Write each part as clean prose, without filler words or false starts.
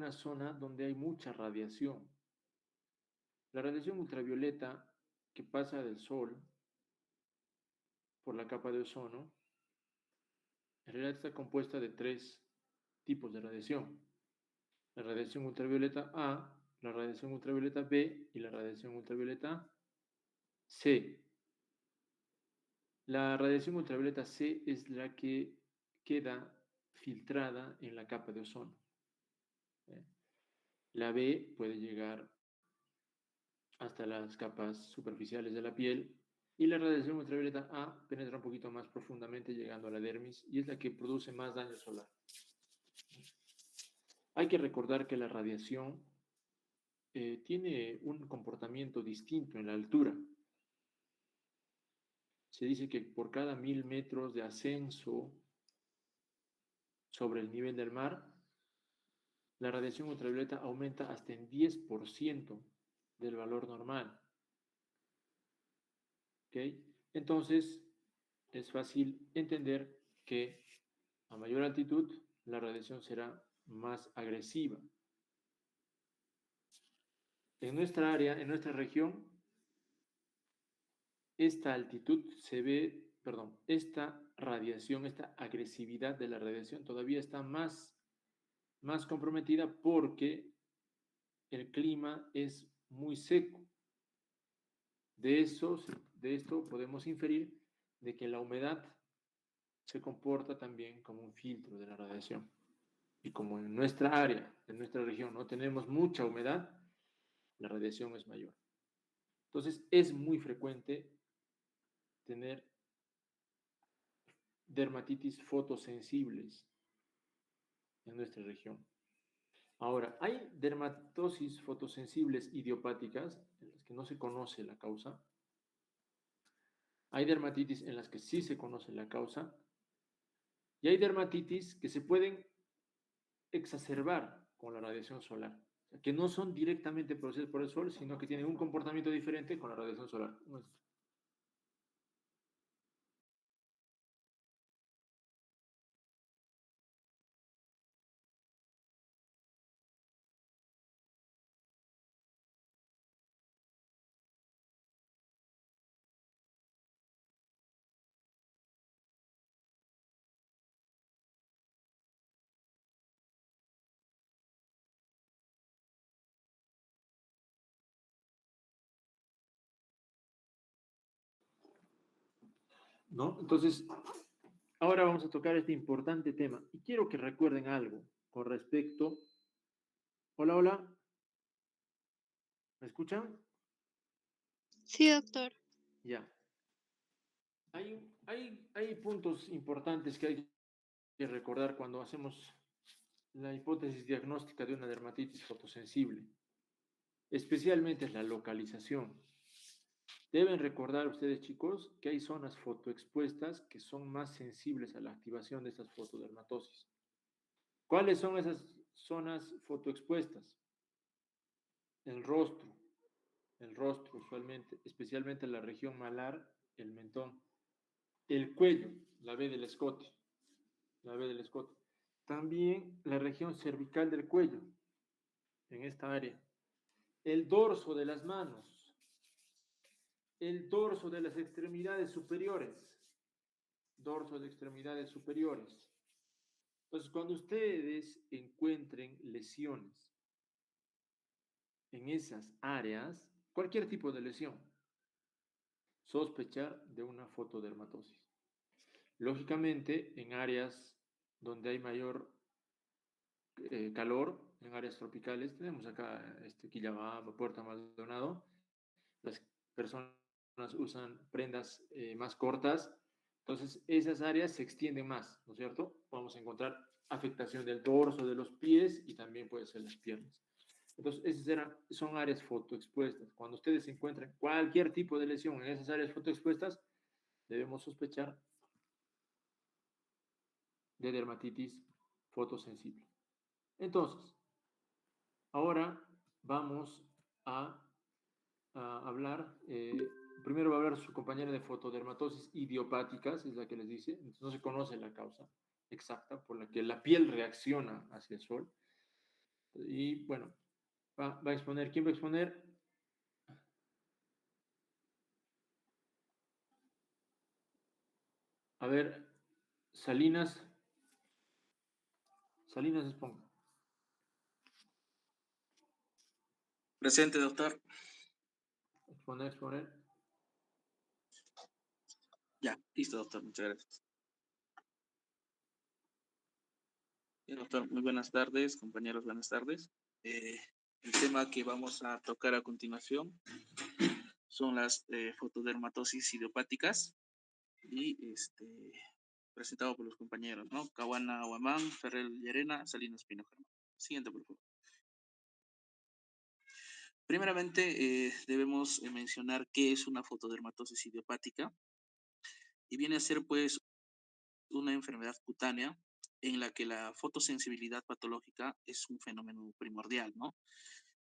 una zona donde hay mucha radiación. La radiación ultravioleta que pasa del Sol por la capa de ozono, en realidad está compuesta de tres tipos de radiación. La radiación ultravioleta A, la radiación ultravioleta B y la radiación ultravioleta C. La radiación ultravioleta C es la que queda filtrada en la capa de ozono. La B puede llegar hasta las capas superficiales de la piel y la radiación ultravioleta A penetra un poquito más profundamente llegando a la dermis y es la que produce más daño solar. Hay que recordar que la radiación tiene un comportamiento distinto en la altura. Se dice que por cada 1000 metros de ascenso sobre el nivel del mar, la radiación ultravioleta aumenta hasta en 10% del valor normal. ¿Okay? Entonces, es fácil entender que a mayor altitud la radiación será más agresiva. En nuestra área, en nuestra región, esta altitud se ve, perdón, esta radiación, esta agresividad de la radiación todavía está más comprometida porque el clima es muy seco. De esto podemos inferir de que la humedad se comporta también como un filtro de la radiación. Y como en nuestra área, en nuestra región, no tenemos mucha humedad, la radiación es mayor. Entonces, es muy frecuente tener dermatitis fotosensibles en nuestra región. Ahora, hay dermatosis fotosensibles idiopáticas en las que no se conoce la causa. Hay dermatitis en las que sí se conoce la causa. Y hay dermatitis que se pueden exacerbar con la radiación solar. O sea, que no son directamente producidas por el sol, sino que tienen un comportamiento diferente con la radiación solar. ¿No? Entonces, ahora vamos a tocar este importante tema. Y quiero que recuerden algo con respecto... Hola, hola. ¿Me escuchan? Sí, doctor. Ya. Hay puntos importantes que hay que recordar cuando hacemos la hipótesis diagnóstica de una dermatitis fotosensible, especialmente la localización. Deben recordar ustedes, chicos, que hay zonas fotoexpuestas que son más sensibles a la activación de estas fotodermatosis. ¿Cuáles son esas zonas fotoexpuestas? El rostro usualmente, especialmente la región malar, el mentón, el cuello, la B del escote, la B del escote. También la región cervical del cuello, en esta área. El dorso de las manos, el dorso de las extremidades superiores, dorso de extremidades superiores. Entonces, cuando ustedes encuentren lesiones en esas áreas, cualquier tipo de lesión, sospechar de una fotodermatosis. Lógicamente, en áreas donde hay mayor calor, en áreas tropicales, tenemos acá Quillabamba, Puerto Maldonado, las personas usan prendas más cortas, entonces esas áreas se extienden más, ¿no es cierto? Vamos a encontrar afectación del dorso, de los pies y también puede ser las piernas. Entonces, esas son áreas fotoexpuestas. Cuando ustedes encuentran cualquier tipo de lesión en esas áreas fotoexpuestas, debemos sospechar de dermatitis fotosensible. Entonces, ahora vamos a hablar, primero va a hablar su compañera de fotodermatosis idiopáticas, es la que les dice, entonces no se conoce la causa exacta por la que la piel reacciona hacia el sol. Y bueno, va a exponer. ¿Quién va a exponer? A ver, Salinas. Salinas exponga. Presente, doctor. Exponer, exponer. Ya, listo, doctor. Muchas gracias. Bien, doctor, muy buenas tardes, compañeros, buenas tardes. El tema que vamos a tocar a continuación son las fotodermatosis idiopáticas y presentado por los compañeros, ¿no? Caguana Huamán, Ferrer Llerena, Salinas Pino Germán. Siguiente, por favor. Primeramente, debemos mencionar qué es una fotodermatosis idiopática y viene a ser, pues, una enfermedad cutánea en la que la fotosensibilidad patológica es un fenómeno primordial, ¿no?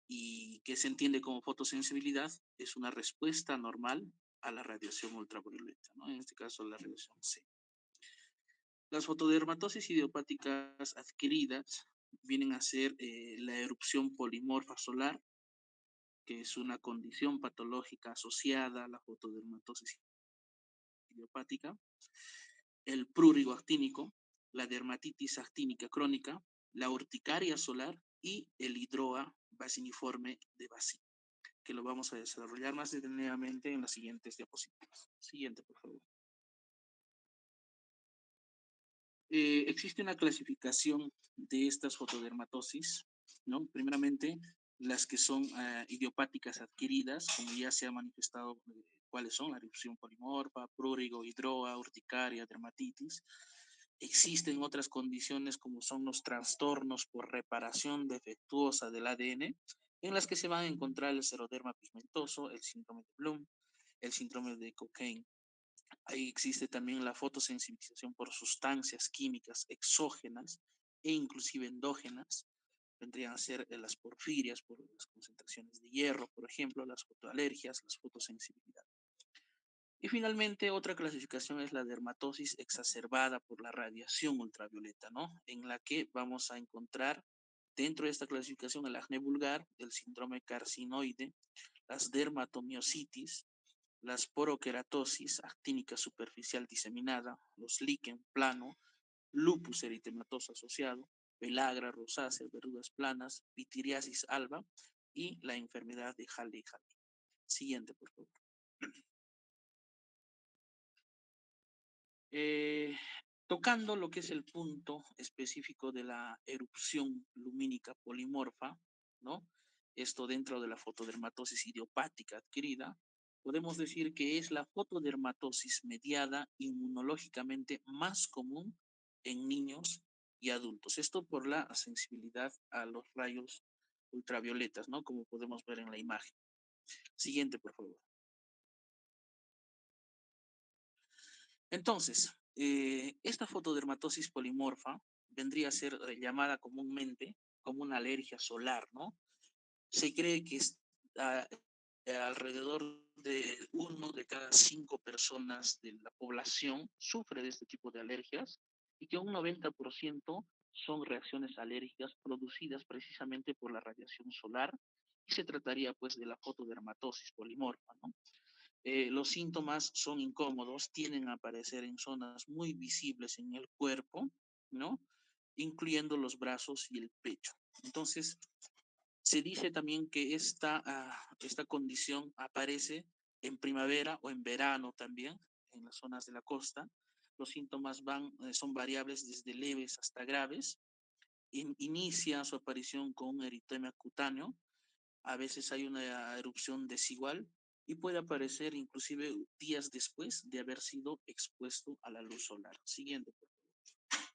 Y que se entiende como fotosensibilidad es una respuesta normal a la radiación ultravioleta, ¿no? En este caso, la radiación C. Las fotodermatosis idiopáticas adquiridas vienen a ser la erupción polimorfa solar, que es una condición patológica asociada a la fotodermatosis idiopática, el prurito actínico, la dermatitis actínica crónica, la urticaria solar y el hidroa basiniforme de Bassi, que lo vamos a desarrollar más detenidamente en las siguientes diapositivas. Siguiente, por favor. Existe una clasificación de estas fotodermatosis, ¿no? Primeramente, las que son idiopáticas adquiridas, como ya se ha manifestado, cuáles son: la erupción polimorfa, prurigo, hidroa, urticaria, dermatitis. Existen otras condiciones como son los trastornos por reparación defectuosa del ADN, en las que se van a encontrar el seroderma pigmentoso, el síndrome de Bloom, el síndrome de Cockayne. Ahí existe también la fotosensibilización por sustancias químicas exógenas e inclusive endógenas. Vendrían a ser las porfirias por las concentraciones de hierro, por ejemplo, las fotoalergias, las fotosensibilidad. Y finalmente, otra clasificación es la dermatosis exacerbada por la radiación ultravioleta, ¿no? En la que vamos a encontrar dentro de esta clasificación el acné vulgar, el síndrome carcinoide, las dermatomiositis, las porokeratosis actínica superficial diseminada, los líquen plano, lupus eritematoso asociado, pelagra rosácea, verrugas planas, pitiriasis alba y la enfermedad de Halle-Halle. Siguiente, por favor. Tocando lo que es el punto específico de la erupción lumínica polimorfa, ¿no? Esto dentro de la fotodermatosis idiopática adquirida, podemos decir que es la fotodermatosis mediada inmunológicamente más común en niños y adultos. Esto por la sensibilidad a los rayos ultravioletas, ¿no? Como podemos ver en la imagen. Siguiente, por favor. Entonces, esta fotodermatosis polimorfa vendría a ser llamada comúnmente como una alergia solar, ¿no? Se cree que alrededor de 1 de cada 5 personas de la población sufre de este tipo de alergias y que un 90% son reacciones alérgicas producidas precisamente por la radiación solar, y se trataría pues de la fotodermatosis polimorfa, ¿no? Los síntomas son incómodos, tienden a aparecer en zonas muy visibles en el cuerpo, ¿no? Incluyendo los brazos y el pecho. Entonces, se dice también que esta condición aparece en primavera o en verano también, en las zonas de la costa. Los síntomas son variables desde leves hasta graves. Inicia su aparición con un eritema cutáneo. A veces hay una erupción desigual y puede aparecer inclusive días después de haber sido expuesto a la luz solar. Siguiente, por favor.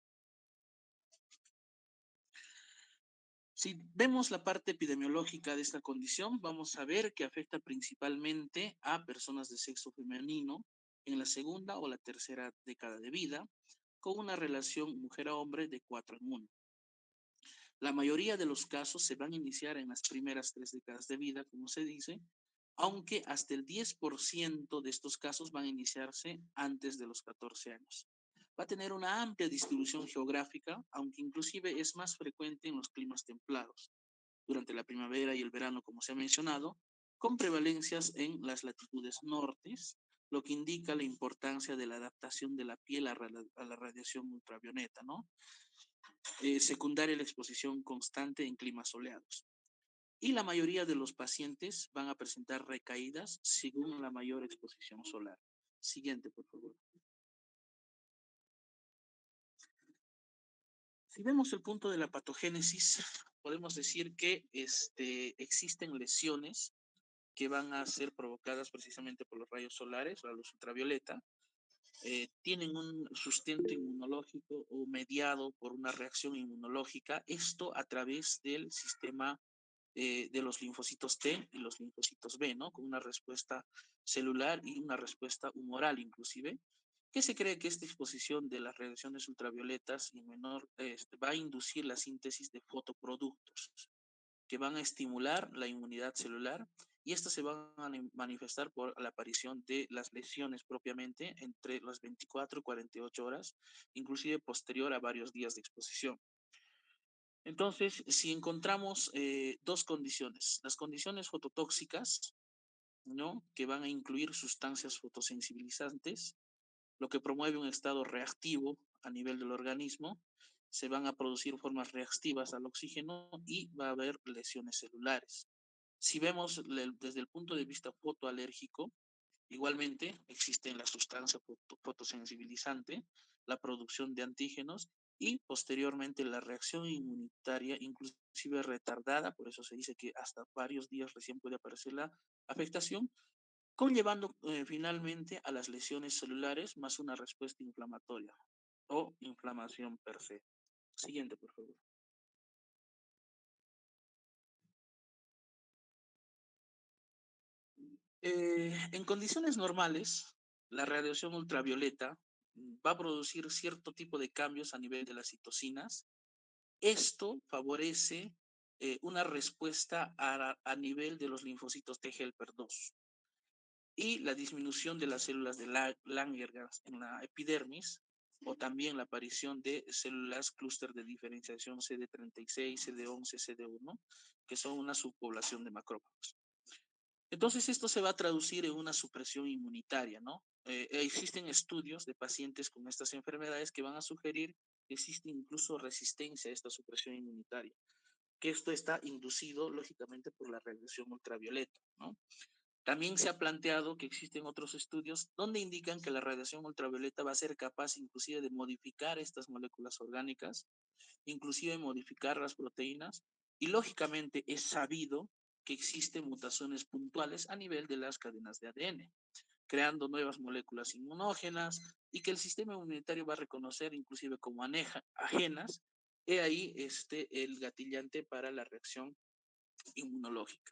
Si vemos la parte epidemiológica de esta condición, vamos a ver que afecta principalmente a personas de sexo femenino en la segunda o la tercera década de vida, con una relación mujer a hombre de 4:1. La mayoría de los casos se van a iniciar en las primeras 3 décadas de vida, como se dice, aunque hasta el 10% de estos casos van a iniciarse antes de los 14 años. Va a tener una amplia distribución geográfica, aunque inclusive es más frecuente en los climas templados. durante la primavera y el verano, como se ha mencionado, con prevalencias en las latitudes nortes, lo que indica la importancia de la adaptación de la piel a la radiación ultravioleta, ¿no? Secundaria la exposición constante en climas soleados. Y la mayoría de los pacientes van a presentar recaídas según la mayor exposición solar. Siguiente, por favor. Si vemos el punto de la patogénesis, podemos decir que existen lesiones que van a ser provocadas precisamente por los rayos solares, la luz ultravioleta, tienen un sustento inmunológico o mediado por una reacción inmunológica, esto a través del sistema de los linfocitos T y los linfocitos B, ¿no? Con una respuesta celular y una respuesta humoral inclusive, que se cree que esta exposición de las radiaciones ultravioletas y menor va a inducir la síntesis de fotoproductos que van a estimular la inmunidad celular y estas se van a manifestar por la aparición de las lesiones propiamente entre las 24 y 48 horas, inclusive posterior a varios días de exposición. Entonces, si encontramos dos condiciones, las condiciones fototóxicas, ¿no? Que van a incluir sustancias fotosensibilizantes, lo que promueve un estado reactivo a nivel del organismo, se van a producir formas reactivas al oxígeno y va a haber lesiones celulares. Si vemos desde el punto de vista fotoalérgico, igualmente existen la sustancia fotosensibilizante, la producción de antígenos y posteriormente la reacción inmunitaria, inclusive retardada, por eso se dice que hasta varios días recién puede aparecer la afectación, conllevando finalmente a las lesiones celulares más una respuesta inflamatoria o inflamación per se. Siguiente, por favor. En condiciones normales, la radiación ultravioleta va a producir cierto tipo de cambios a nivel de las citocinas. Esto favorece una respuesta a nivel de los linfocitos T helper 2 y la disminución de las células de Langerhans en la epidermis o también la aparición de células clúster de diferenciación CD36, CD11, CD1, que son una subpoblación de macrófagos. Entonces, esto se va a traducir en una supresión inmunitaria, ¿no? Existen estudios de pacientes con estas enfermedades que van a sugerir que existe incluso resistencia a esta supresión inmunitaria, que esto está inducido, lógicamente, por la radiación ultravioleta, ¿no? También se ha planteado que existen otros estudios donde indican que la radiación ultravioleta va a ser capaz inclusive de modificar estas moléculas orgánicas, inclusive modificar las proteínas, y lógicamente es sabido que existen mutaciones puntuales a nivel de las cadenas de ADN, creando nuevas moléculas inmunógenas y que el sistema inmunitario va a reconocer inclusive como ajenas, he ahí el gatillante para la reacción inmunológica.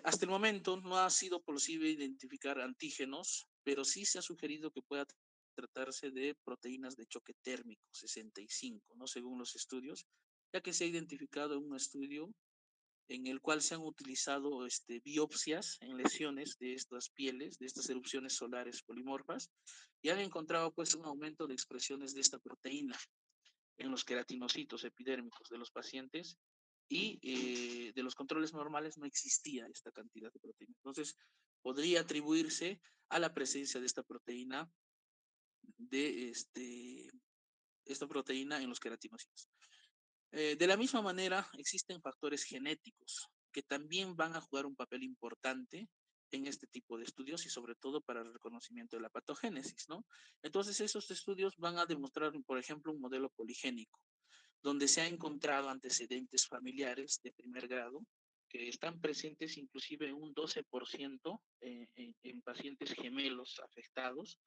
Hasta el momento no ha sido posible identificar antígenos, pero sí se ha sugerido que pueda tratarse de proteínas de choque térmico 65, ¿no? Según los estudios, ya que se ha identificado en un estudio en el cual se han utilizado biopsias en lesiones de estas pieles, de estas erupciones solares polimorfas, y han encontrado pues un aumento de expresiones de esta proteína en los queratinocitos epidérmicos de los pacientes y de los controles normales no existía esta cantidad de proteína. Entonces, podría atribuirse a la presencia de esta proteína en los queratinocitos. De la misma manera, existen factores genéticos que también van a jugar un papel importante en este tipo de estudios y sobre todo para el reconocimiento de la patogénesis, ¿no? Entonces, esos estudios van a demostrar, por ejemplo, un modelo poligénico, donde se ha encontrado antecedentes familiares de primer grado que están presentes inclusive en un 12% en pacientes gemelos afectados,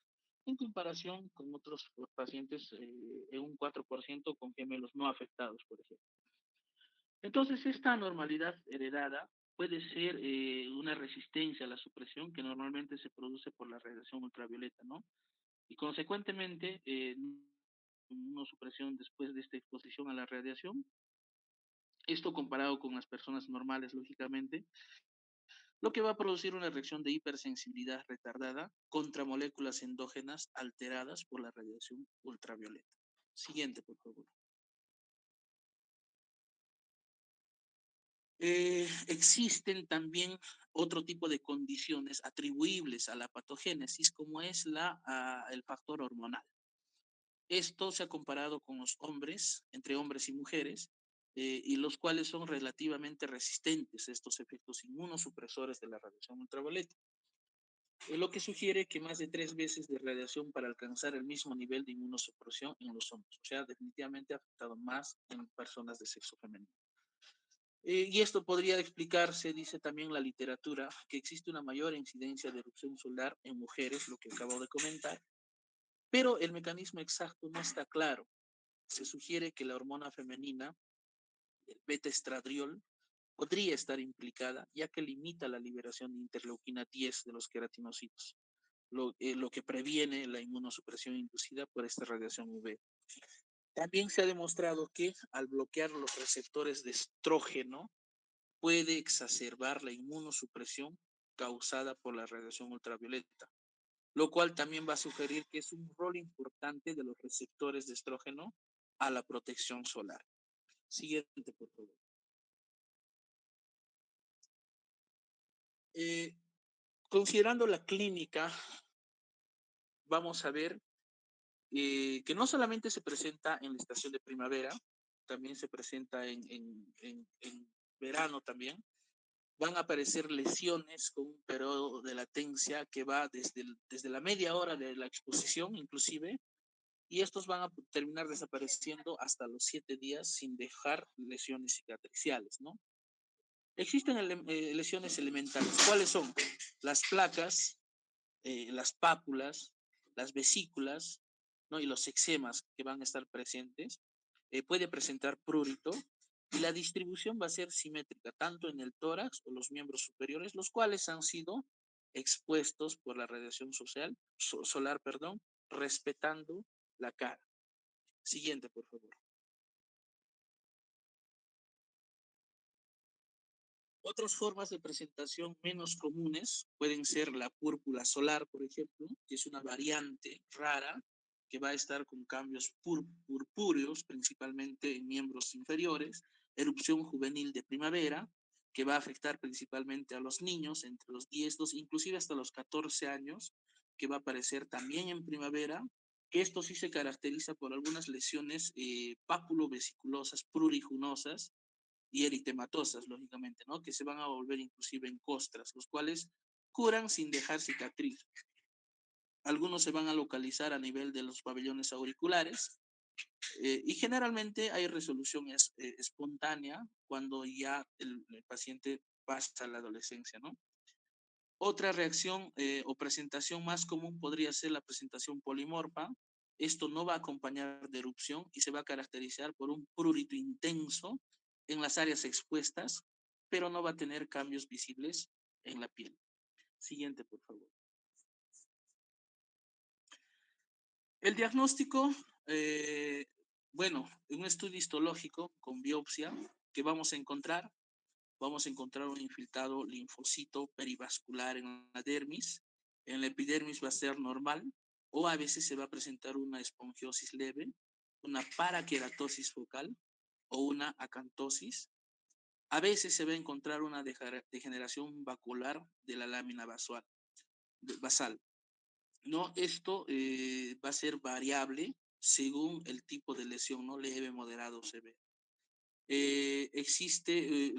en comparación con otros pacientes en un 4% con gemelos no afectados, por ejemplo. Entonces, esta anormalidad heredada puede ser una resistencia a la supresión que normalmente se produce por la radiación ultravioleta, ¿no? Y consecuentemente, una supresión después de esta exposición a la radiación. Esto comparado con las personas normales, lógicamente, lo que va a producir una reacción de hipersensibilidad retardada contra moléculas endógenas alteradas por la radiación ultravioleta. Siguiente, por favor. Existen también otro tipo de condiciones atribuibles a la patogénesis, como es el factor hormonal. Esto se ha comparado con los hombres, entre hombres y mujeres, y los cuales son relativamente resistentes a estos efectos inmunosupresores de la radiación ultravioleta. Lo que sugiere que más de 3 veces de radiación para alcanzar el mismo nivel de inmunosupresión en los hombres. O sea, definitivamente ha afectado más en personas de sexo femenino. Y esto podría explicarse, dice también la literatura, que existe una mayor incidencia de erupción solar en mujeres, lo que acabo de comentar, pero el mecanismo exacto no está claro. Se sugiere que la hormona femenina, el beta-estradiol, podría estar implicada, ya que limita la liberación de interleuquina 10 de los queratinocitos, lo que previene la inmunosupresión inducida por esta radiación UV. También se ha demostrado que al bloquear los receptores de estrógeno, puede exacerbar la inmunosupresión causada por la radiación ultravioleta, lo cual también va a sugerir que es un rol importante de los receptores de estrógeno a la protección solar. Siguiente, por favor. Eh, Considerando la clínica, vamos a ver que no solamente se presenta en la estación de primavera, también se presenta en verano también. Van a aparecer lesiones con un periodo de latencia que va desde la media hora de la exposición inclusive, y estos van a terminar desapareciendo hasta los 7 días sin dejar lesiones cicatriciales, ¿no? Existen lesiones elementales. ¿Cuáles son? Las placas, las pápulas, las vesículas, ¿no? Y los eczemas que van a estar presentes. Puede presentar prurito y la distribución va a ser simétrica, tanto en el tórax o los miembros superiores, los cuales han sido expuestos por la radiación solar, perdón, respetando la cara. Siguiente, por favor. Otras formas de presentación menos comunes pueden ser la púrpura solar, por ejemplo, que es una variante rara que va a estar con cambios purpúreos, principalmente en miembros inferiores, erupción juvenil de primavera, que va a afectar principalmente a los niños entre los 10, inclusive hasta los 14 años, que va a aparecer también en primavera, que esto sí se caracteriza por algunas lesiones pápulo-vesiculosas pruriginosas, y eritematosas, lógicamente, ¿no? Que se van a volver inclusive en costras, los cuales curan sin dejar cicatriz. Algunos se van a localizar a nivel de los pabellones auriculares y generalmente hay resolución espontánea cuando ya el paciente pasa a la adolescencia, ¿no? Otra reacción o presentación más común podría ser la presentación polimorfa. Esto no va a acompañar de erupción y se va a caracterizar por un prurito intenso en las áreas expuestas, pero no va a tener cambios visibles en la piel. Siguiente, por favor. El diagnóstico, bueno, en un estudio histológico con biopsia, ¿qué vamos a encontrar? Vamos a encontrar un infiltrado linfocito perivascular en la dermis. En la epidermis va a ser normal o a veces se va a presentar una esponjiosis leve, una paraqueratosis focal o una acantosis. A veces se va a encontrar una degeneración vacular de la lámina basal. ¿No? Esto va a ser variable según el tipo de lesión, no leve, moderado o severo. Existe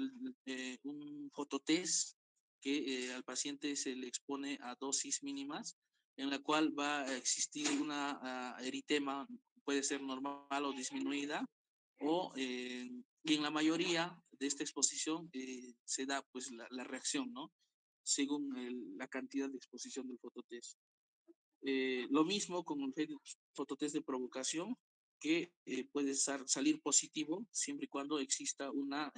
un fototest que al paciente se le expone a dosis mínimas, en la cual va a existir una eritema, puede ser normal o disminuida, y en la mayoría de esta exposición se da pues la reacción, ¿no? Según la cantidad de exposición del fototest. Lo mismo con el fototest de provocación, que puede salir positivo siempre y cuando exista una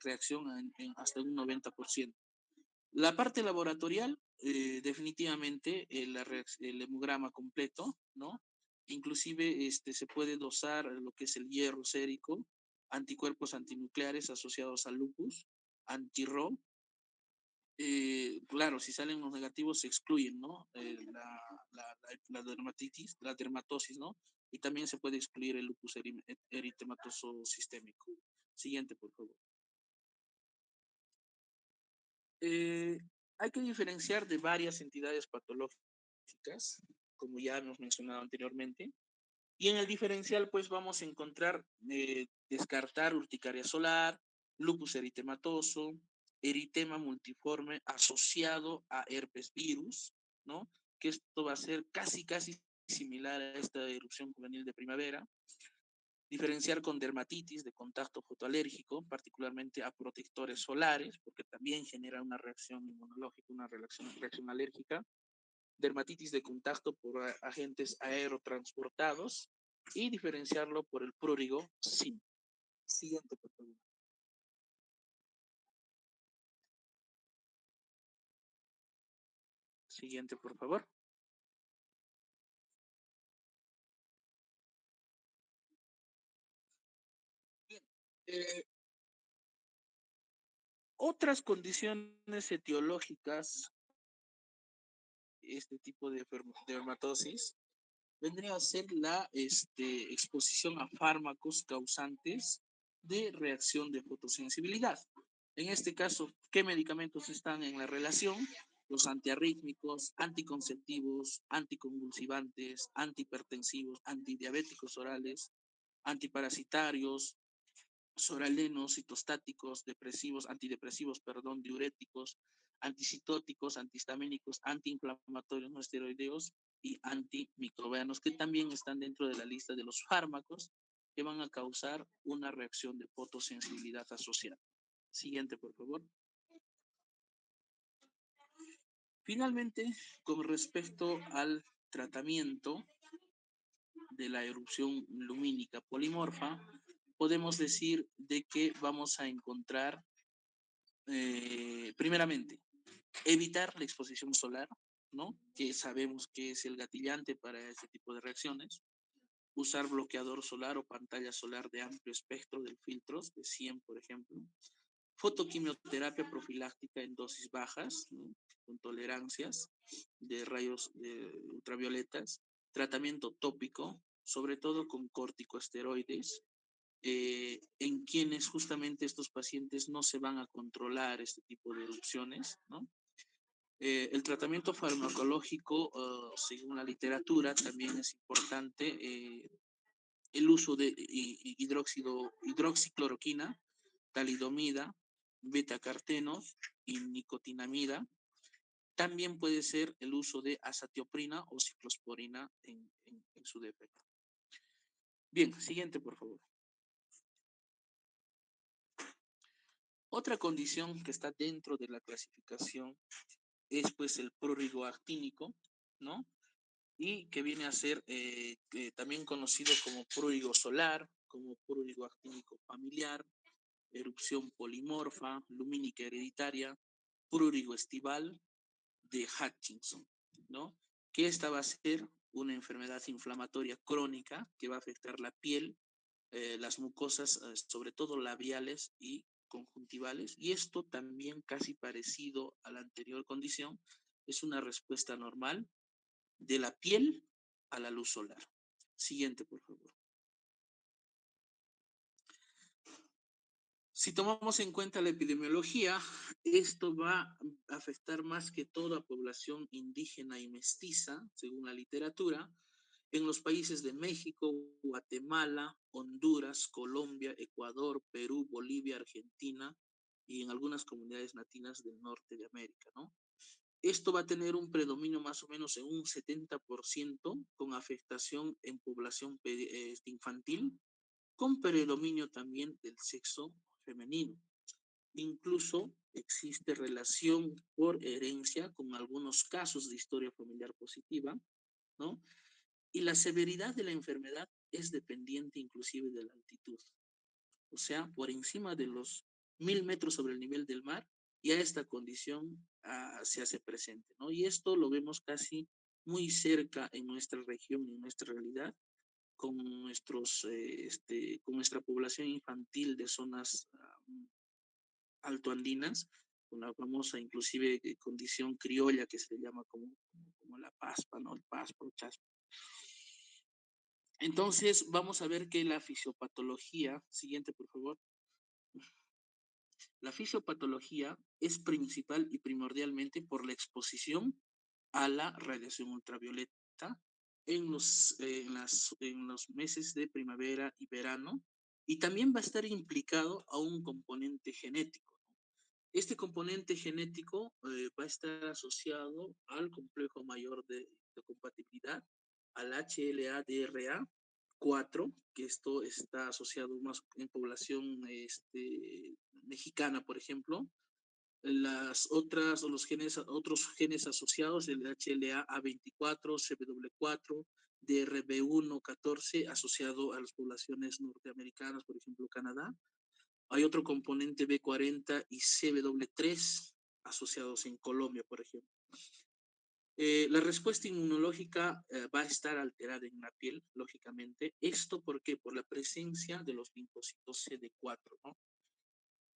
reacción hasta un 90%. La parte laboratorial, definitivamente el hemograma completo, ¿no? Inclusive se puede dosar lo que es el hierro sérico, anticuerpos antinucleares asociados al lupus, anti-RO. Claro, si salen los negativos se excluyen, ¿no? La dermatitis, la dermatosis, ¿no? Y también se puede excluir el lupus eritematoso sistémico. Siguiente, por favor. Eh, hay que diferenciar de varias entidades patológicas, como ya hemos mencionado anteriormente, y en el diferencial pues vamos a encontrar, descartar urticaria solar, lupus eritematoso, eritema multiforme asociado a herpes virus, ¿no? Que esto va a ser casi similar a esta erupción juvenil de primavera. Diferenciar con dermatitis de contacto fotoalérgico, particularmente a protectores solares, porque también genera una reacción inmunológica, una reacción alérgica. Dermatitis de contacto por agentes aerotransportados y diferenciarlo por el prurigo SIM. Siguiente, por favor. Siguiente, por favor. Bien. Otras condiciones etiológicas, este tipo de dermatosis, vendría a ser la exposición a fármacos causantes de reacción de fotosensibilidad. En este caso, ¿qué medicamentos están en la relación? Los antiarrítmicos, anticonceptivos, anticonvulsivantes, antihipertensivos, antidiabéticos orales, antiparasitarios, soralenos, citostáticos, depresivos, antidepresivos, perdón, diuréticos, anticitóticos, antihistamínicos, antiinflamatorios no esteroideos y antimicrobianos, que también están dentro de la lista de los fármacos que van a causar una reacción de fotosensibilidad asociada. Siguiente, por favor. Finalmente, con respecto al tratamiento de la erupción lumínica polimorfa, podemos decir de que vamos a encontrar, primeramente, evitar la exposición solar, ¿no? Que sabemos que es el gatillante para este tipo de reacciones. Usar bloqueador solar o pantalla solar de amplio espectro de filtros, de 100, por ejemplo. Fotoquimioterapia profiláctica en dosis bajas, ¿no? Con tolerancias de rayos ultravioletas. Tratamiento tópico, sobre todo con corticosteroides, en quienes justamente estos pacientes no se van a controlar este tipo de erupciones, ¿no? El tratamiento farmacológico, según la literatura, también es importante el uso de hidroxicloroquina, talidomida, betacartenos y nicotinamida. También puede ser el uso de azatioprina o ciclosporina en su defecto. Bien, siguiente, por favor. Otra condición que está dentro de la clasificación es pues el prurigo actínico, ¿no? Y que viene a ser también conocido como prurigo solar, como prurigo actínico familiar, erupción polimorfa, lumínica hereditaria, prurigo estival de Hutchinson, ¿no? Que esta va a ser una enfermedad inflamatoria crónica que va a afectar la piel, las mucosas, sobre todo labiales y conjuntivales, y esto también casi parecido a la anterior condición, es una respuesta normal de la piel a la luz solar. Siguiente, por favor. Si tomamos en cuenta la epidemiología, esto va a afectar más que todo a población indígena y mestiza, según la literatura, en los países de México, Guatemala, Honduras, Colombia, Ecuador, Perú, Bolivia, Argentina y en algunas comunidades latinas del norte de América, ¿no? Esto va a tener un predominio más o menos en un 70% con afectación en población infantil, con predominio también del sexo femenino. Incluso existe relación por herencia con algunos casos de historia familiar positiva, ¿no? Y la severidad de la enfermedad es dependiente inclusive de la altitud. O sea, por encima de los 1000 metros sobre el nivel del mar, ya esta condición se hace presente, ¿no? Y esto lo vemos casi muy cerca en nuestra región, en nuestra realidad, con, con nuestra población infantil de zonas altoandinas, con la famosa inclusive condición criolla que se le llama como la paspa, ¿no? El paspa o chaspa. Entonces, vamos a ver que la fisiopatología, siguiente por favor, La fisiopatología es principal y primordialmente por la exposición a la radiación ultravioleta en los meses de primavera y verano, y también va a estar implicado a un componente genético. Este componente genético va a estar asociado al complejo mayor de compatibilidad, al HLA-DRA4, que esto está asociado más en población mexicana, por ejemplo. Las otras, o los genes, otros genes asociados, el HLA-A24, CBW4, DRB114, asociado a las poblaciones norteamericanas, por ejemplo, Canadá. Hay otro componente B40 y CW3 asociados en Colombia, por ejemplo. La respuesta inmunológica va a estar alterada en la piel, lógicamente. ¿Esto por qué? Por la presencia de los linfocitos CD4, ¿no?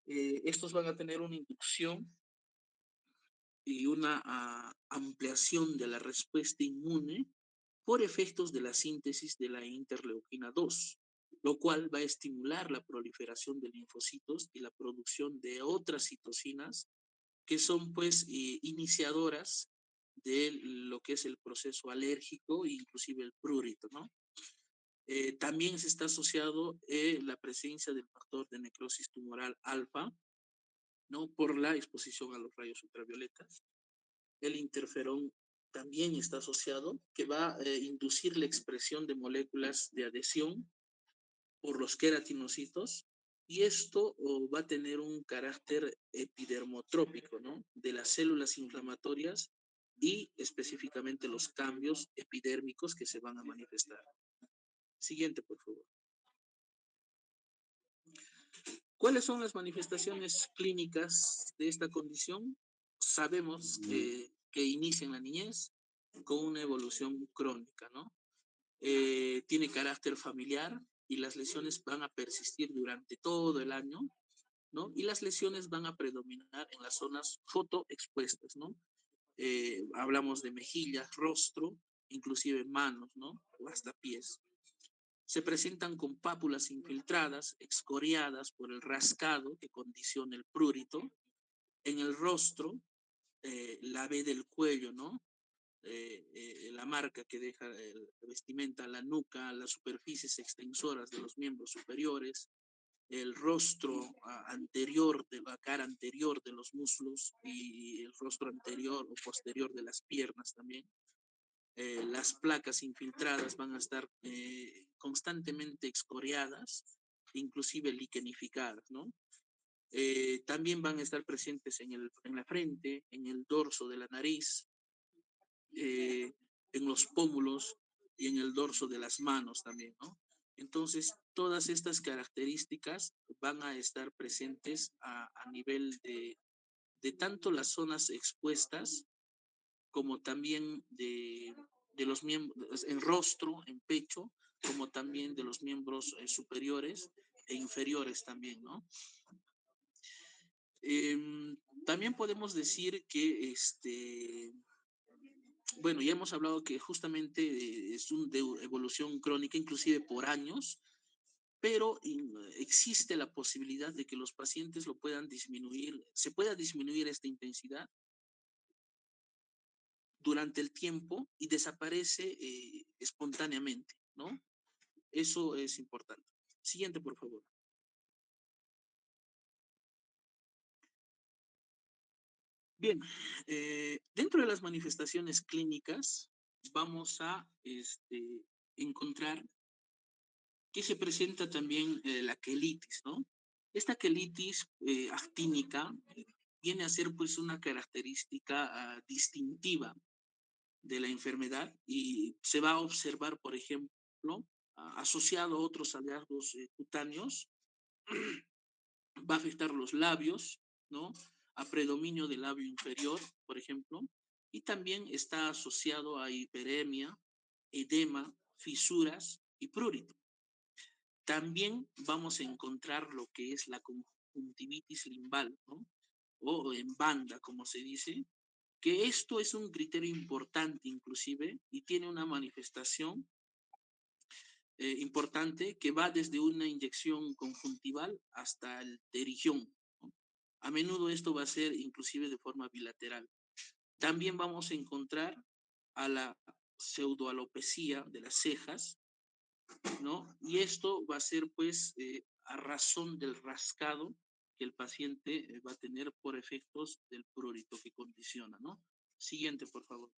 Estos van a tener una inducción y una ampliación de la respuesta inmune por efectos de la síntesis de la interleuquina 2, lo cual va a estimular la proliferación de linfocitos y la producción de otras citocinas que son pues iniciadoras de lo que es el proceso alérgico e inclusive el prurito, ¿no? También se está asociado la presencia del factor de necrosis tumoral alfa, ¿no? Por la exposición a los rayos ultravioletas. El interferón también está asociado, que va a inducir la expresión de moléculas de adhesión por los queratinocitos, y esto va a tener un carácter epidermotrópico, ¿no? De las células inflamatorias y específicamente los cambios epidérmicos que se van a manifestar. Siguiente, por favor. ¿Cuáles son las manifestaciones clínicas de esta condición? Sabemos que inicia en la niñez con una evolución crónica, ¿no? Tiene carácter familiar y las lesiones van a persistir durante todo el año, ¿no? Y las lesiones van a predominar en las zonas fotoexpuestas, ¿no? Hablamos de mejillas, rostro, inclusive manos, ¿no? O hasta pies. Se presentan con pápulas infiltradas, excoriadas por el rascado que condiciona el prurito. En el rostro, la V del cuello, ¿no? La marca que deja la vestimenta, la nuca, las superficies extensoras de los miembros superiores, el rostro anterior, de la cara anterior de los muslos y el rostro anterior o posterior de las piernas también. Las placas infiltradas van a estar constantemente excoriadas, inclusive liquenificadas, ¿no? También van a estar presentes en la frente, en el dorso de la nariz, en los pómulos y en el dorso de las manos también, ¿no? Entonces, todas estas características van a estar presentes a nivel de tanto las zonas expuestas como también de los miembros, en rostro, en pecho, como también de los miembros superiores e inferiores también, ¿no? También podemos decir que bueno, ya hemos hablado que justamente es de evolución crónica, inclusive por años, pero existe la posibilidad de que los pacientes lo puedan disminuir, se pueda disminuir esta intensidad durante el tiempo y desaparece espontáneamente, ¿no? Eso es importante. Siguiente, por favor. Bien, dentro de las manifestaciones clínicas vamos a encontrar que se presenta también la quelitis, ¿no? Esta quelitis actínica viene a ser pues una característica distintiva de la enfermedad y se va a observar, por ejemplo, asociado a otros hallazgos cutáneos, va a afectar los labios, ¿no? A predominio del labio inferior, por ejemplo, y también está asociado a hiperemia, edema, fisuras y prurito. También vamos a encontrar lo que es la conjuntivitis limbal, ¿no? O en banda, como se dice, que esto es un criterio importante inclusive y tiene una manifestación importante que va desde una inyección conjuntival hasta el terigión, ¿no? A menudo esto va a ser inclusive de forma bilateral. También vamos a encontrar a la pseudoalopecia de las cejas, ¿no? Y esto va a ser pues a razón del rascado que el paciente va a tener por efectos del prurito que condiciona, ¿no? Siguiente, por favor.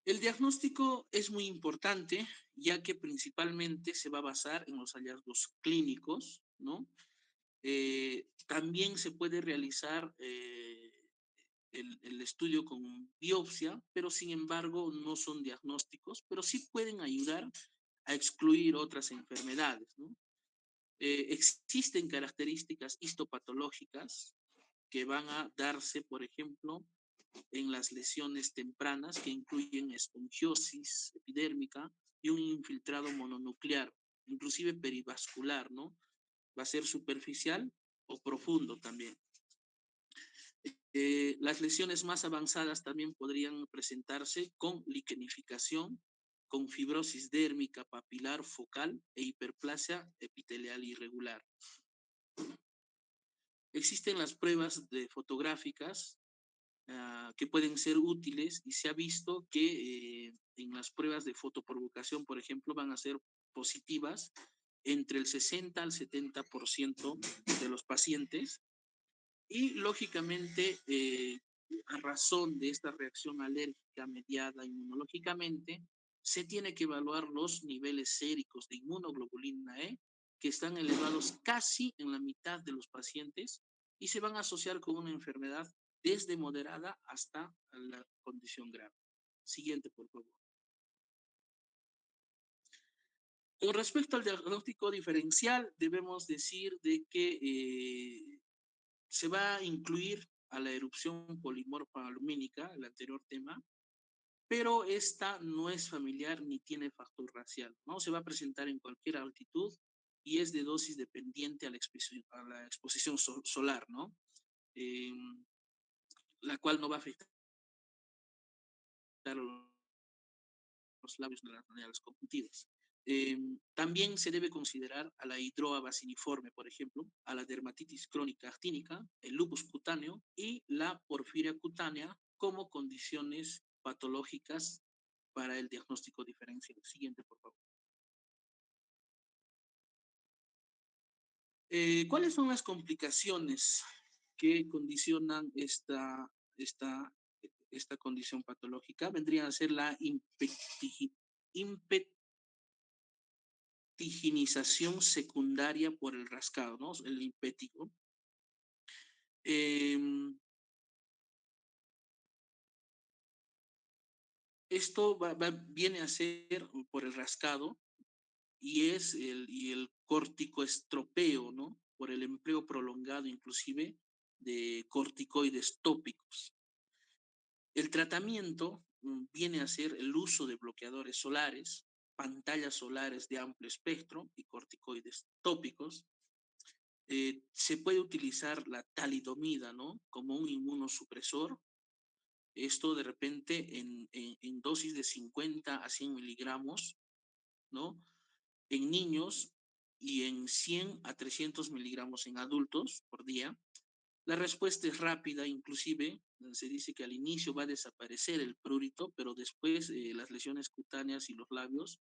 El diagnóstico es muy importante, ya que principalmente se va a basar en los hallazgos clínicos, ¿no? También se puede realizar el estudio con biopsia, pero sin embargo no son diagnósticos, pero sí pueden ayudar a excluir otras enfermedades, ¿no? Existen características histopatológicas que van a darse, por ejemplo, en las lesiones tempranas que incluyen esponjiosis epidérmica y un infiltrado mononuclear, inclusive perivascular, ¿no? Va a ser superficial o profundo también. Las lesiones más avanzadas también podrían presentarse con liquenificación, con fibrosis dérmica papilar focal e hiperplasia epitelial irregular. Existen las pruebas fotográficas que pueden ser útiles y se ha visto que en las pruebas de fotoprovocación, por ejemplo, van a ser positivas entre el 60 al 70% de los pacientes y lógicamente a razón de esta reacción alérgica mediada inmunológicamente, se tiene que evaluar los niveles séricos de inmunoglobulina E que están elevados casi en la mitad de los pacientes y se van a asociar con una enfermedad desde moderada hasta la condición grave. Siguiente, por favor. Con respecto al diagnóstico diferencial, debemos decir de que se va a incluir a la erupción polimorfa alumínica, el anterior tema, pero esta no es familiar ni tiene factor racial, ¿no? Se va a presentar en cualquier altitud y es de dosis dependiente a la exposición solar, ¿no? Eh, la cual no va a afectar a los labios ni a las conjuntivas. También se debe considerar a la hidroa baciniforme, por ejemplo, a la dermatitis crónica actínica, el lupus cutáneo y la porfiria cutánea como condiciones patológicas para el diagnóstico diferencial. Siguiente, por favor. ¿Cuáles son las complicaciones que condicionan esta condición patológica? Vendría a ser la impetigización secundaria por el rascado, ¿no? El impétigo. Esto viene a ser por el rascado y es el corticoestropeo, ¿no? Por el empleo prolongado inclusive de corticoides tópicos. El tratamiento viene a ser el uso de bloqueadores solares, pantallas solares de amplio espectro y corticoides tópicos. Se puede utilizar la talidomida, ¿no? Como un inmunosupresor. Esto de repente en dosis de 50 a 100 miligramos, ¿no? En niños y en 100 a 300 miligramos en adultos por día. La respuesta es rápida, inclusive se dice que al inicio va a desaparecer el prurito, pero después las lesiones cutáneas y los labios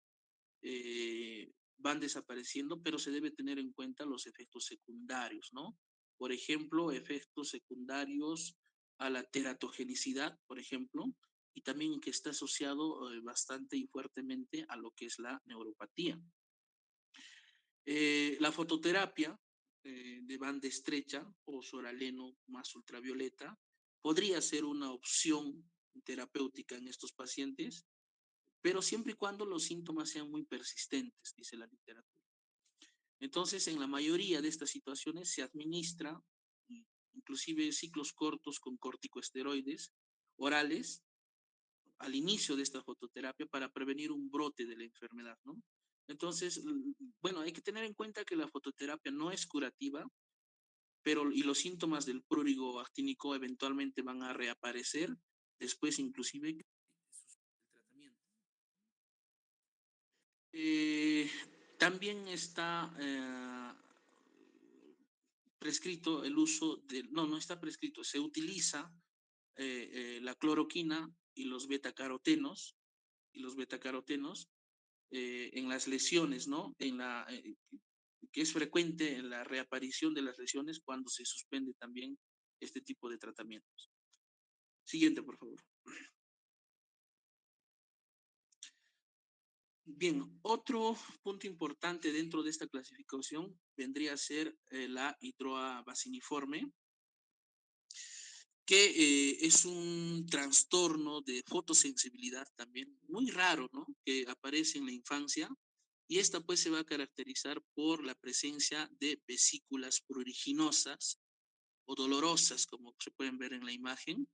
van desapareciendo, pero se debe tener en cuenta los efectos secundarios, ¿no? Por ejemplo, efectos secundarios a la teratogenicidad, por ejemplo, y también que está asociado bastante y fuertemente a lo que es la neuropatía. La fototerapia de banda estrecha o soraleno más ultravioleta podría ser una opción terapéutica en estos pacientes, pero siempre y cuando los síntomas sean muy persistentes, dice la literatura. Entonces, en la mayoría de estas situaciones se administra inclusive ciclos cortos con corticosteroides orales al inicio de esta fototerapia para prevenir un brote de la enfermedad, ¿no? Entonces, bueno, hay que tener en cuenta que la fototerapia no es curativa, pero y los síntomas del prurigo actínico eventualmente van a reaparecer después inclusive del tratamiento. También está prescrito el uso de, no está prescrito, se utiliza la cloroquina y los betacarotenos, en las lesiones, ¿no? Que es frecuente en la reaparición de las lesiones cuando se suspende también este tipo de tratamientos. Siguiente, por favor. Bien, otro punto importante dentro de esta clasificación vendría a ser la hidroa baciniforme, que es un trastorno de fotosensibilidad también muy raro, ¿no? Que aparece en la infancia y esta pues se va a caracterizar por la presencia de vesículas pruriginosas o dolorosas, como se pueden ver en la imagen,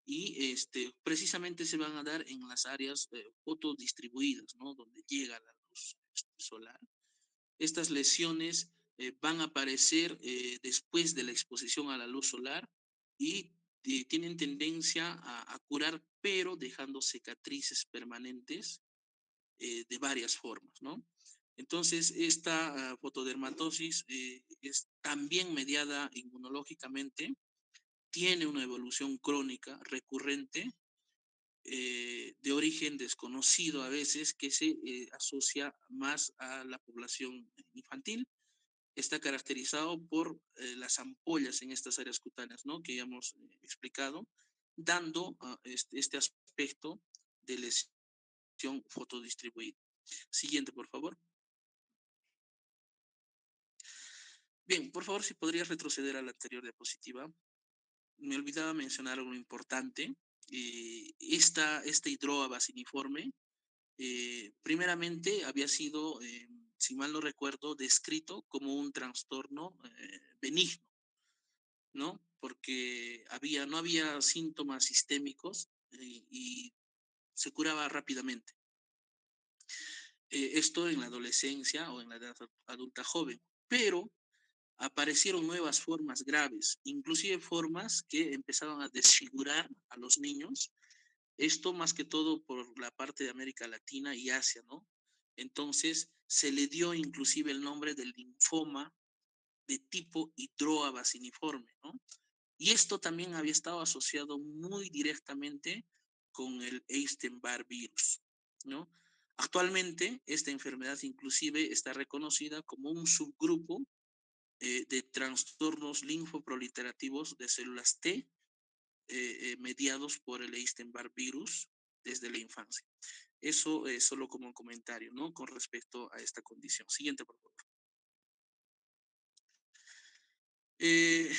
y precisamente se van a dar en las áreas fotodistribuidas, ¿no? Donde llega la luz solar. Estas lesiones van a aparecer después de la exposición a la luz solar y tienen tendencia a curar, pero dejando cicatrices permanentes de varias formas, ¿no? Entonces, esta fotodermatosis es también mediada inmunológicamente, tiene una evolución crónica recurrente de origen desconocido a veces que se asocia más a la población infantil. Está caracterizado por las ampollas en estas áreas cutáneas, ¿no? Que ya hemos explicado, dando este aspecto de lesión fotodistribuida. Siguiente, por favor. Bien, por favor, si podrías retroceder a la anterior diapositiva. Me olvidaba mencionar algo importante. Esta hidroa baciniforme, primeramente había sido, si mal no recuerdo, descrito como un trastorno benigno, ¿no? Porque no había síntomas sistémicos y se curaba rápidamente. Esto en la adolescencia o en la edad adulta joven. Pero aparecieron nuevas formas graves, inclusive formas que empezaban a desfigurar a los niños. Esto más que todo por la parte de América Latina y Asia, ¿no? Entonces se le dio inclusive el nombre del linfoma de tipo hidroa baciniforme, ¿no? Y esto también había estado asociado muy directamente con el Epstein-Barr virus, ¿no? Actualmente, esta enfermedad inclusive está reconocida como un subgrupo de trastornos linfoproliferativos de células T mediados por el Epstein-Barr virus desde la infancia. Eso es solo como un comentario, ¿no? Con respecto a esta condición. Siguiente, por favor. Eh,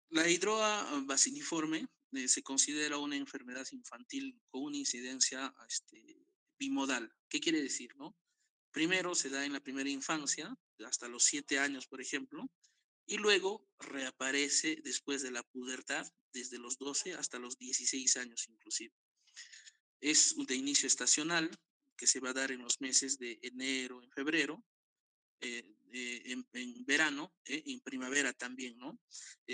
la hidroa baciniforme se considera una enfermedad infantil con una incidencia bimodal. ¿Qué quiere decir, no? Primero se da en la primera infancia, hasta los 7 años, por ejemplo, y luego reaparece después de la pubertad, desde los 12 hasta los 16 años inclusive. Es de inicio estacional, que se va a dar en los meses de enero, en febrero, en verano, en primavera también, ¿no?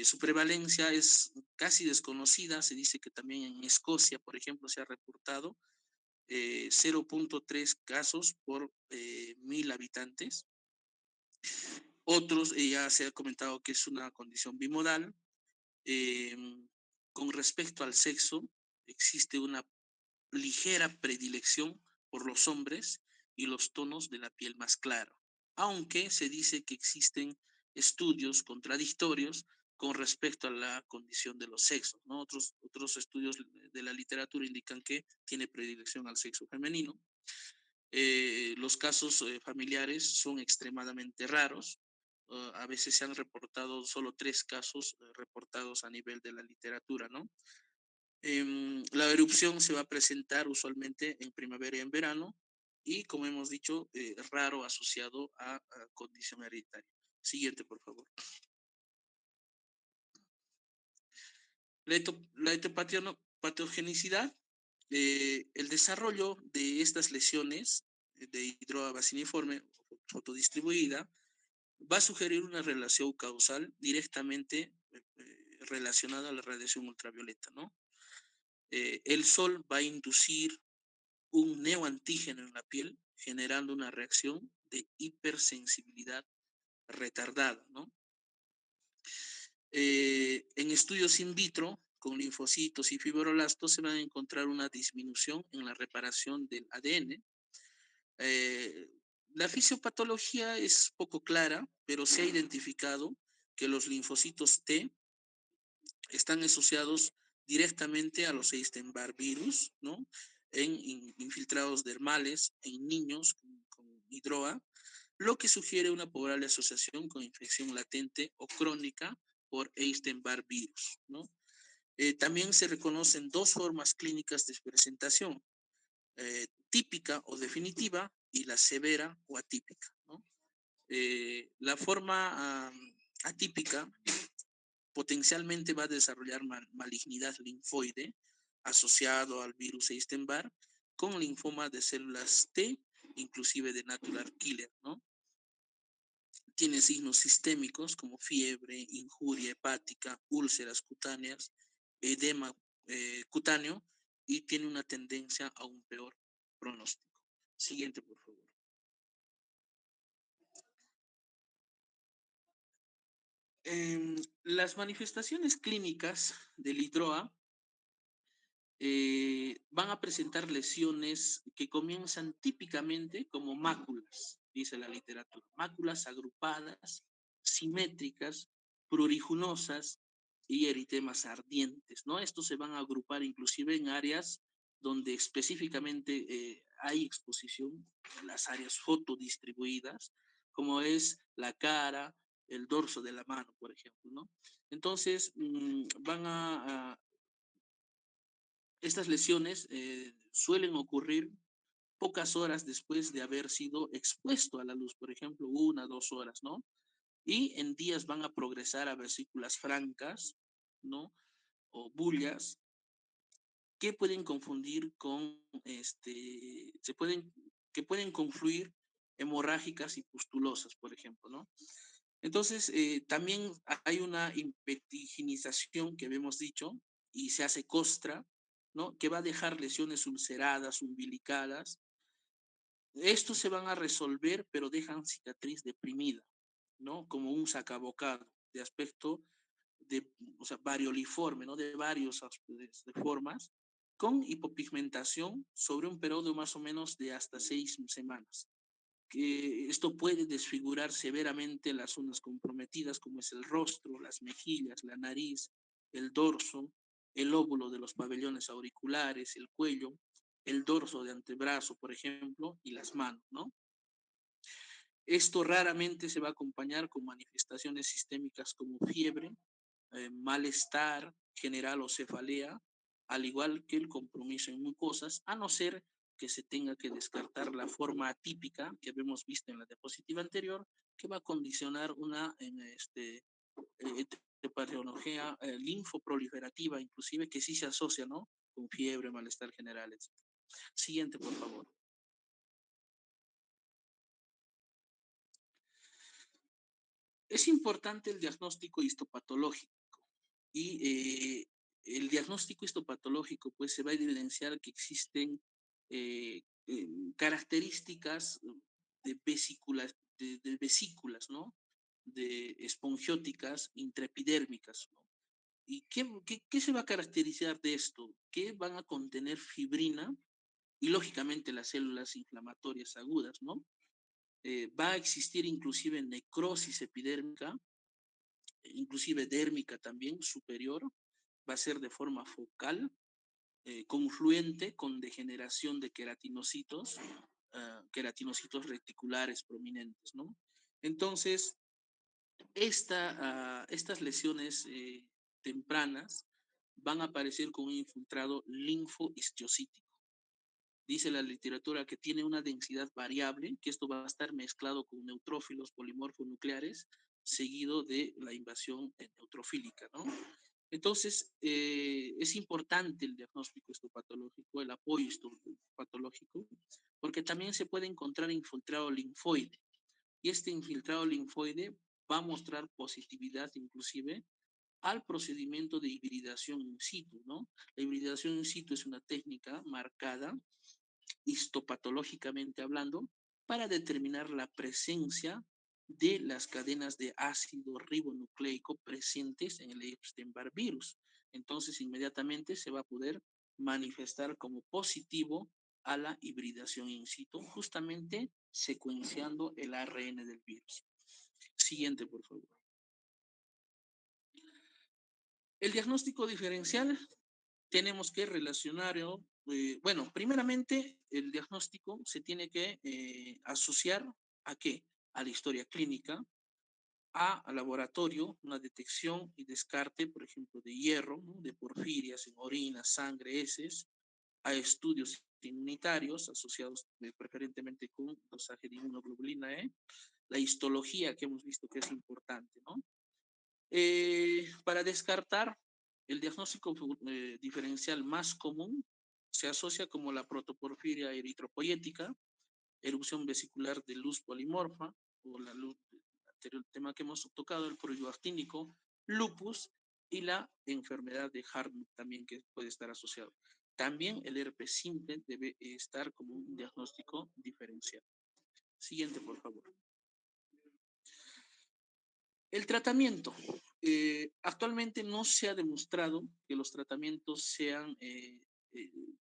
Su prevalencia es casi desconocida, se dice que también en Escocia, por ejemplo, se ha reportado 0.3 casos por 1000 habitantes. Otros, ya se ha comentado que es una condición bimodal. Eh, con respecto al sexo, existe una ligera predilección por los hombres y los tonos de la piel más claros, aunque se dice que existen estudios contradictorios con respecto a la condición de los sexos, ¿no? Otros estudios de la literatura indican que tiene predilección al sexo femenino. Los casos familiares son extremadamente raros. A veces se han reportado solo 3 casos reportados a nivel de la literatura, ¿no? La erupción se va a presentar usualmente en primavera y en verano y, como hemos dicho, raro asociado a condición hereditaria. Siguiente, por favor. La patogenicidad, el desarrollo de estas lesiones de hidroa baciniforme fotodistribuida va a sugerir una relación causal directamente relacionada a la radiación ultravioleta, ¿no? El sol va a inducir un neoantígeno en la piel, generando una reacción de hipersensibilidad retardada, ¿no? En estudios in vitro con linfocitos y fibroblastos se van a encontrar una disminución en la reparación del ADN. La fisiopatología es poco clara, pero se ha identificado que los linfocitos T están asociados directamente a los Epstein-Barr virus, ¿no? En infiltrados dermales, en niños con hidroa, lo que sugiere una probable asociación con infección latente o crónica por Epstein-Barr virus, ¿no? También se reconocen dos formas clínicas de presentación, típica o definitiva y la severa o atípica, ¿no? La forma atípica potencialmente va a desarrollar malignidad linfoide asociado al virus Epstein-Barr con linfoma de células T, inclusive de natural killer, ¿no? Tiene signos sistémicos como fiebre, injuria hepática, úlceras cutáneas, edema cutáneo y tiene una tendencia a un peor pronóstico. Siguiente, por favor. Las manifestaciones clínicas del hidroa van a presentar lesiones que comienzan típicamente como máculas, dice la literatura, máculas agrupadas, simétricas, pruriginosas y eritemas ardientes, ¿no? Estos se van a agrupar inclusive en áreas donde específicamente hay exposición, en las áreas fotodistribuidas, como es la cara, el dorso de la mano, por ejemplo, ¿no? Entonces, estas lesiones suelen ocurrir pocas horas después de haber sido expuesto a la luz, por ejemplo, 1, 2 horas, ¿no? Y en días van a progresar a vesículas francas, ¿no? O bullas, que pueden confundir con, que pueden confluir hemorrágicas y pustulosas, por ejemplo, ¿no? Entonces, también hay una impetigización que habíamos dicho y se hace costra, ¿no? Que va a dejar lesiones ulceradas, umbilicales. Estos se van a resolver, pero dejan cicatriz deprimida, ¿no? Como un sacabocado de aspecto de, o sea, varioliforme, ¿no? De varios de formas, con hipopigmentación sobre un periodo más o menos de hasta 6 semanas. Que esto puede desfigurar severamente las zonas comprometidas, como es el rostro, las mejillas, la nariz, el dorso, el lóbulo de los pabellones auriculares, el cuello, el dorso de antebrazo, por ejemplo, y las manos, ¿no? Esto raramente se va a acompañar con manifestaciones sistémicas como fiebre, malestar general o cefalea, al igual que el compromiso en mucosas, a no ser que se tenga que descartar la forma atípica que hemos visto en la diapositiva anterior, que va a condicionar una patología linfoproliferativa, inclusive que sí se asocia, ¿no? Con fiebre, malestar general, etc. Siguiente, por favor. Es importante el diagnóstico histopatológico y el diagnóstico histopatológico pues se va a evidenciar que existen características de vesículas, ¿no? De espongióticas intraepidérmicas, ¿no? ¿Y qué se va a caracterizar de esto? Que van a contener fibrina y lógicamente las células inflamatorias agudas, ¿no? Va a existir inclusive necrosis epidérmica, inclusive dérmica también, superior, va a ser de forma focal, confluente con degeneración de queratinocitos reticulares prominentes, ¿no? Entonces, estas lesiones tempranas van a aparecer con un infiltrado linfohistiocytítico. Dice la literatura que tiene una densidad variable, que esto va a estar mezclado con neutrófilos polimorfonucleares, seguido de la invasión neutrofílica, ¿no? Entonces, es importante el diagnóstico histopatológico, el apoyo histopatológico, porque también se puede encontrar infiltrado linfoide, y este infiltrado linfoide va a mostrar positividad inclusive al procedimiento de hibridación in situ, ¿no? La hibridación in situ es una técnica marcada histopatológicamente hablando, para determinar la presencia de las cadenas de ácido ribonucleico presentes en el Epstein-Barr virus. Entonces, inmediatamente se va a poder manifestar como positivo a la hibridación in situ, justamente secuenciando el ARN del virus. Siguiente, por favor. El diagnóstico diferencial tenemos que relacionarlo, bueno, primeramente el diagnóstico se tiene que asociar ¿a qué? A la historia clínica, al laboratorio, una detección y descarte, por ejemplo, de hierro, ¿no? De porfirias en orina, sangre, heces, a estudios inmunitarios asociados preferentemente con dosaje de inmunoglobulina E, la histología que hemos visto que es importante, ¿no? Para descartar, el diagnóstico diferencial más común se asocia como la protoporfiria eritropoyética, erupción vesicular de luz polimorfa, o la luz, el anterior tema que hemos tocado, el prurito actínico, lupus y la enfermedad de Hartmann también que puede estar asociado. También el herpes simple debe estar como un diagnóstico diferencial. Siguiente, por favor. El tratamiento. Actualmente no se ha demostrado que los tratamientos sean eh,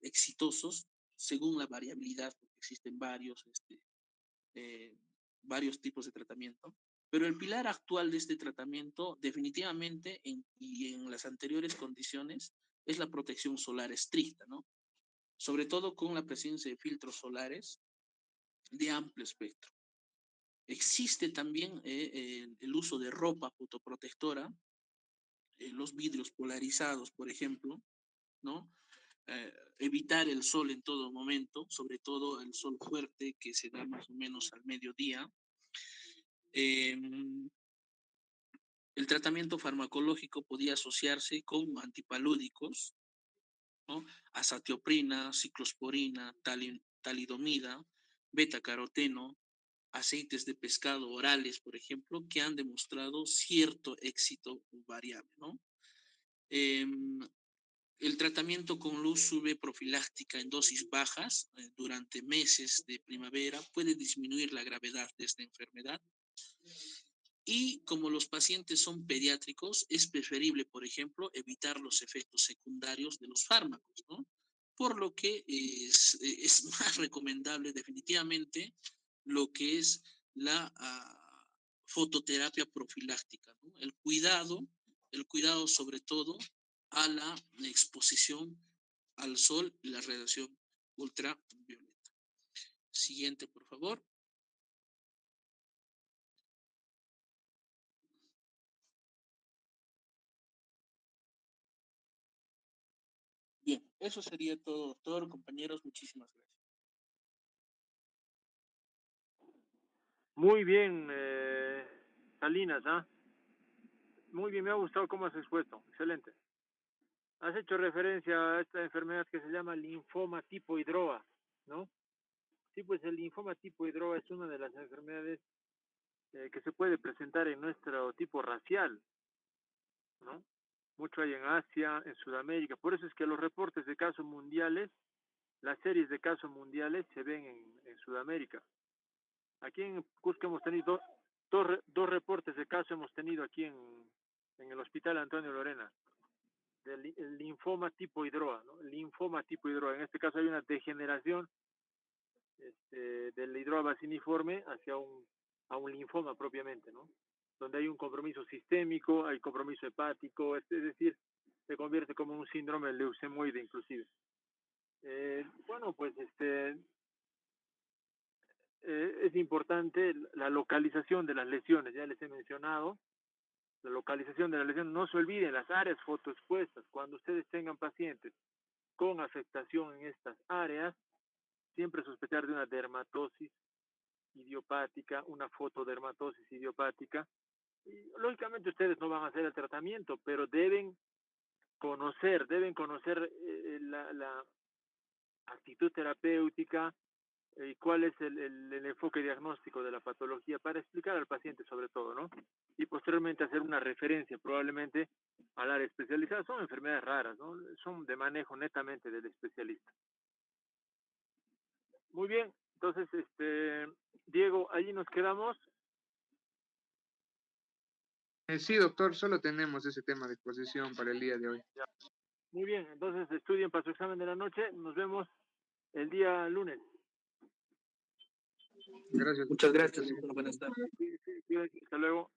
exitosos según la variabilidad, porque existen eh, varios tipos de tratamiento, pero el pilar actual de este tratamiento definitivamente y en las anteriores condiciones es la protección solar estricta, ¿no? Sobre todo con la presencia de filtros solares de amplio espectro. Existe también el uso de ropa fotoprotectora, los vidrios polarizados, por ejemplo, ¿no? Evitar el sol en todo momento, sobre todo el sol fuerte que se da más o menos al mediodía. Eh, el tratamiento farmacológico podía asociarse con antipalúdicos, ¿no? Azatioprina, ciclosporina, talidomida, betacaroteno, aceites de pescado orales, por ejemplo, que han demostrado cierto éxito variable, ¿no? Eh, el tratamiento con luz UV profiláctica en dosis bajas durante meses de primavera puede disminuir la gravedad de esta enfermedad. Y como los pacientes son pediátricos, es preferible, por ejemplo, evitar los efectos secundarios de los fármacos, ¿no? Por lo que es más recomendable definitivamente lo que es la fototerapia profiláctica, ¿no? El cuidado sobre todo a la exposición al sol y la radiación ultravioleta. Siguiente, por favor. Bien, eso sería todo, doctor, compañeros. Muchísimas gracias. Muy bien, Salinas, ¿ah? Muy bien, me ha gustado cómo has expuesto. Excelente. Has hecho referencia a esta enfermedad que se llama linfoma tipo hidroa, ¿no? Sí, pues el linfoma tipo hidroa es una de las enfermedades que se puede presentar en nuestro tipo racial, ¿no? Mucho hay en Asia, en Sudamérica. Por eso es que los reportes de casos mundiales, las series de casos mundiales se ven en Sudamérica. Aquí en Cusco hemos tenido dos reportes de casos hemos tenido aquí en el Hospital Antonio Lorena, del el linfoma tipo hidroa, ¿no? El linfoma tipo hidroa. En este caso hay una degeneración del hidroa baciniforme hacia a un linfoma propiamente, ¿no? Donde hay un compromiso sistémico, hay compromiso hepático, es decir, se convierte como un síndrome leucemoide inclusive. Bueno, pues es importante la localización de las lesiones, ya les he mencionado, la localización de la lesión, no se olviden las áreas fotoexpuestas, cuando ustedes tengan pacientes con afectación en estas áreas, siempre sospechar de una dermatosis idiopática, una fotodermatosis idiopática, y lógicamente ustedes no van a hacer el tratamiento, pero deben conocer la actitud terapéutica, y cuál es el enfoque diagnóstico de la patología para explicar al paciente sobre todo, ¿no? Y posteriormente hacer una referencia probablemente al área especializada. Son enfermedades raras, ¿no? Son de manejo netamente del especialista. Muy bien, Entonces, Diego, allí nos quedamos. Sí, doctor, solo tenemos ese tema de exposición para el día de hoy. Muy bien, entonces estudien para su examen de la noche. Nos vemos el día lunes. Gracias. Muchas gracias, doctor. Buenas tardes. Sí, hasta luego.